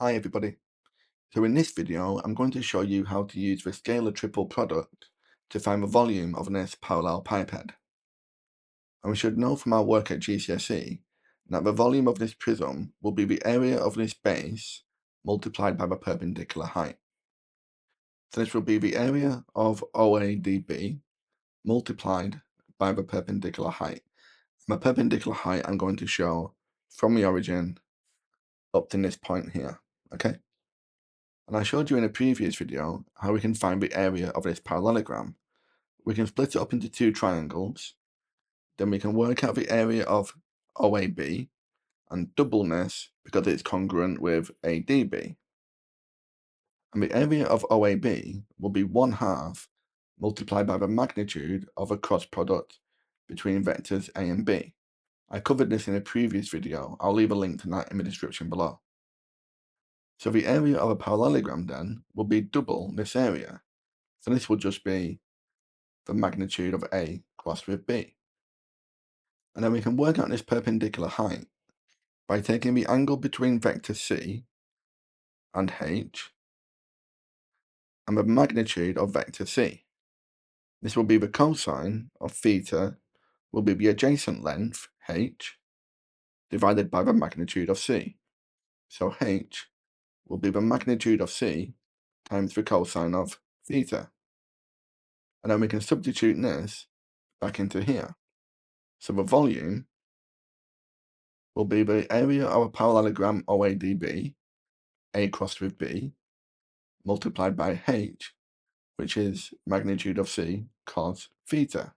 Hi everybody. So in this video, I'm going to show you how to use the scalar triple product to find the volume of this parallelepiped. And we should know from our work at GCSE that the volume of this prism will be the area of this base multiplied by the perpendicular height. So this will be the area of OADB multiplied by the perpendicular height. And the perpendicular height I'm going to show from the origin up to this point here, okay? And I showed you in a previous video how we can find the area of this parallelogram. We can split it up into two triangles, then we can work out the area of OAB and double this because it's congruent with ADB. And the area of OAB will be 1/2 multiplied by the magnitude of a cross product between vectors A and B. I covered this in a previous video. I'll leave a link to that in the description below. So the area of a parallelogram then will be double this area. So this will just be the magnitude of A crossed with B. And then we can work out this perpendicular height by taking the angle between vector C and H and the magnitude of vector C. This will be the cosine of theta will be the adjacent length, H, divided by the magnitude of C. So H will be the magnitude of C times the cosine of theta. And then we can substitute this back into here. So the volume will be the area of a parallelogram OADB, A crossed with B, multiplied by H, which is magnitude of C cos theta.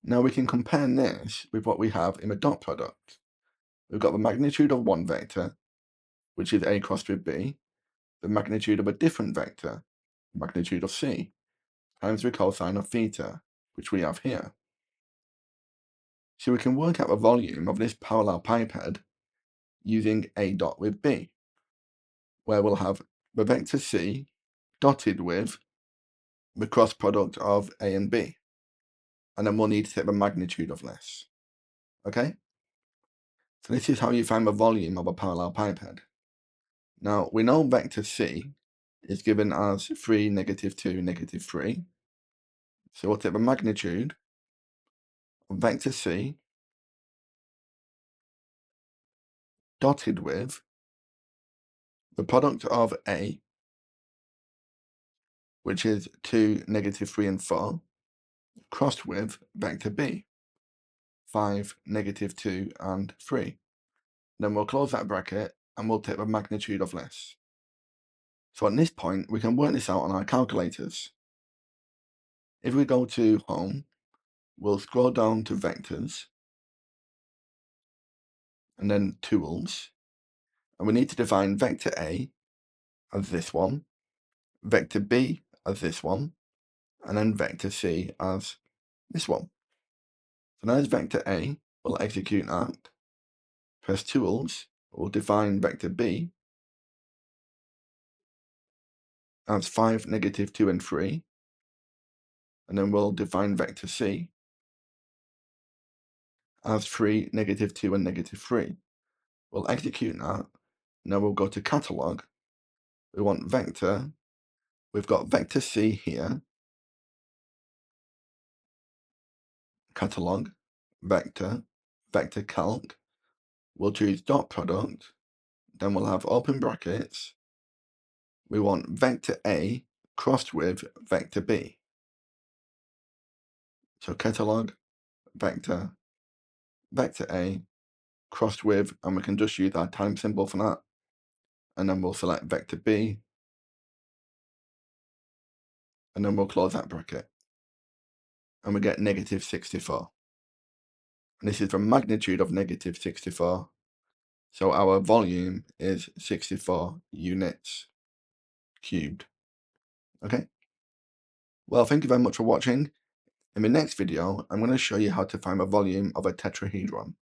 Now we can compare this with what we have in the dot product. We've got the magnitude of one vector, which is A crossed with B, the magnitude of a different vector, magnitude of C, times the cosine of theta, which we have here. So we can work out the volume of this parallelepiped using A dot with B, where we'll have the vector C dotted with the cross product of A and B. And then we'll need to take the magnitude of this. Okay? So this is how you find the volume of a parallelepiped. Now, we know vector C is given as 3, -2, -3. So we'll take the magnitude of vector C dotted with the product of A, which is 2, -3, and 4, crossed with vector B, 5, -2, and 3. Then we'll close that bracket and we'll take the magnitude of this. So at this point, we can work this out on our calculators. If we go to Home, we'll scroll down to Vectors, and then Tools, and we need to define vector A as this one, vector B as this one, and then vector C as this one. So now as vector A, we'll execute that. Press Tools, we'll define vector B as 5, -2, and 3, and then we'll define vector C as 3, -2, and -3. We'll execute that. Now we'll go to catalog. We want vector. We've got vector C here. Catalog, vector, vector calc. We'll choose dot product. Then we'll have open brackets. We want vector A crossed with vector B. So catalog, vector, vector A crossed with, and we can just use our time symbol for that. And then we'll select vector B. And then we'll close that bracket. And we get -64. And this is the magnitude of -64. So our volume is 64 units cubed. Okay? Well, thank you very much for watching. In the next video, I'm going to show you how to find the volume of a tetrahedron.